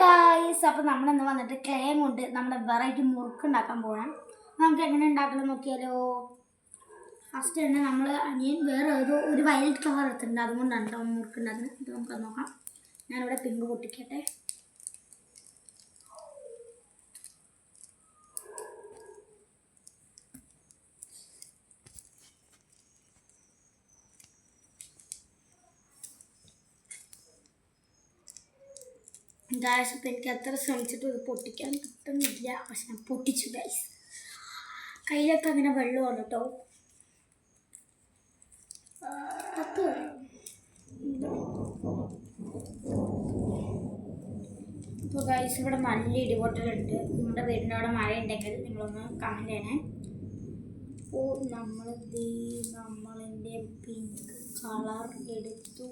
Guys, അപ്പോൾ നമ്മളിന്ന് വന്നിട്ട് ക്ലേ കൊണ്ട് നമ്മുടെ വെറൈറ്റി മുറുക്ക് ഉണ്ടാക്കാൻ പോകണം. നമുക്ക് എങ്ങനെ ഉണ്ടാക്കണം നോക്കിയാലോ. ഫസ്റ്റ് തന്നെ നമ്മൾ അനിയൻ വേറെ ഒരു വയലറ്റ് കളർ എടുത്തിട്ടുണ്ട്, അതുകൊണ്ടാണ് കേട്ടോ മുറുക്ക് ഉണ്ടാക്കുന്നത്. ഇത് നമുക്കത് നോക്കാം. ഞാനിവിടെ പിങ്ക് പൊട്ടിക്കട്ടെ. ഗായ്സ്, ഇപ്പം എനിക്ക് എത്ര ശ്രമിച്ചിട്ടും ഇത് പൊട്ടിക്കാൻ കിട്ടുന്നില്ല. പക്ഷെ ഞാൻ പൊട്ടിച്ചു ഗായ്സ്. കയ്യിലൊക്കെ അങ്ങനെ വെള്ളമാണ് കേട്ടോ. അപ്പോൾ ഗായ്സ്, ഇവിടെ നല്ല ഇടിപൊട്ടലുണ്ട്. നിങ്ങളുടെ വീടിൻ്റെ അവിടെ മഴ ഉണ്ടെങ്കിൽ നിങ്ങളൊന്ന് കമൻറ്റ് ചെയ്യണേ. അപ്പോൾ നമ്മളിൻ്റെ പിങ്ക് കളർ എടുത്തു.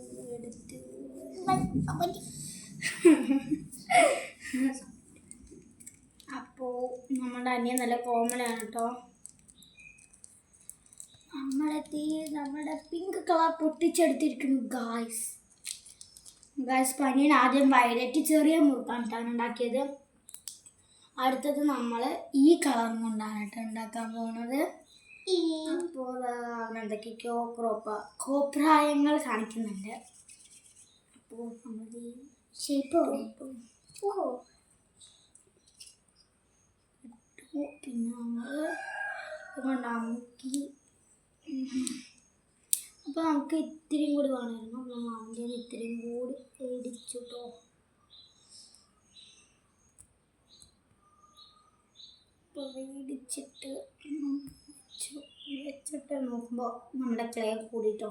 അപ്പോൾ നമ്മുടെ അനിയൻ നല്ല കോമഡിയാണ് കേട്ടോ. നമ്മുടെ പിങ്ക് കളർ പൊട്ടിച്ചെടുത്തിരിക്കുന്നു ഗായ്സ്. അനിയൻ ആദ്യം വയലറ്റ് ചെറിയ മുറുക്കാണ് ഉണ്ടാക്കിയത്. അടുത്തത് നമ്മൾ ഈ കളർ കൊണ്ടാണ് കേട്ടോ ഉണ്ടാക്കാൻ പോകുന്നത്. അപ്പോൾ എന്തൊക്കെയൊക്കെയോ കോപ്രായങ്ങൾ കാണിക്കുന്നുണ്ട്. അപ്പോൾ നമ്മൾ ഷേപ്പ് പിന്നെ നമ്മൾ അമുക്കി. അപ്പോൾ നമുക്ക് ഇത്തിരിയും കൂടി വേണമായിരുന്നു. അപ്പോൾ നമ്മൾ ആദ്യം ഇത്തിരിയും കൂടി ഇടിച്ചു കേട്ടോ. അപ്പോൾ വെച്ചിട്ട് നോക്കുമ്പോൾ നമ്മുടെ ക്ലേ കൂടിട്ടോ.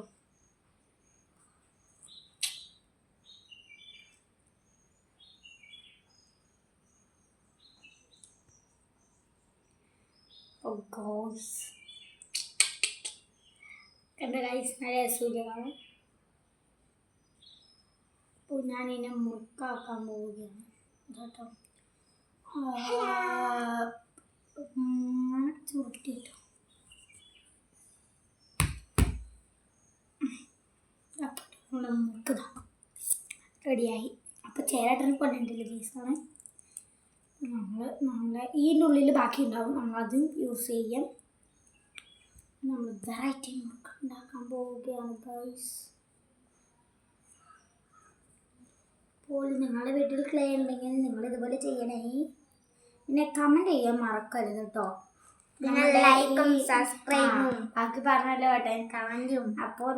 കണ്ട ഗൈസ്, നല്ല രസമാണ്. അപ്പോൾ ഞാനിതിനെ മുറുക്കാക്കാൻ പോവുകയാണ് കേട്ടോ. ചുരുട്ടിട്ടോ. മുറുക്ക് റെഡിയായി. അപ്പോൾ ചേരാട്ടനെ കൊണ്ടിട്ടില്ല ഗൈസാണ്. നമ്മൾ ഇതിൻ്റെ ഉള്ളിൽ ബാക്കി ഉണ്ടാവും, നമ്മളതും യൂസ് ചെയ്യാം. നമ്മൾ വെറൈറ്റി മുറുക്ക് ഉണ്ടാക്കാൻ പോവുകയാണ് ഗൈസ്. അപ്പോൾ നിങ്ങളുടെ വീട്ടിൽ ക്ലേ ഉണ്ടെങ്കിൽ നിങ്ങൾ ഇതുപോലെ ചെയ്യണേ. പിന്നെ കമൻറ്റ് ചെയ്യാൻ മറക്കരുത് കേട്ടോ. ലൈക്കും സബ്സ്ക്രൈബും ബാക്കി പറഞ്ഞല്ലോ കേട്ടോ, കമൻറ്റും. അപ്പോൾ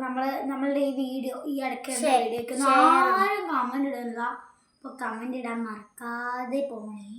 നമ്മളുടെ ഈ വീഡിയോ ഈ ഇടയ്ക്കുള്ള വീഡിയോക്ക് ആരും കമൻറ്റ് ഇടുന്നില്ല. അപ്പോൾ കമൻറ്റ് ഇടാൻ മറക്കാതെ പോകണേ.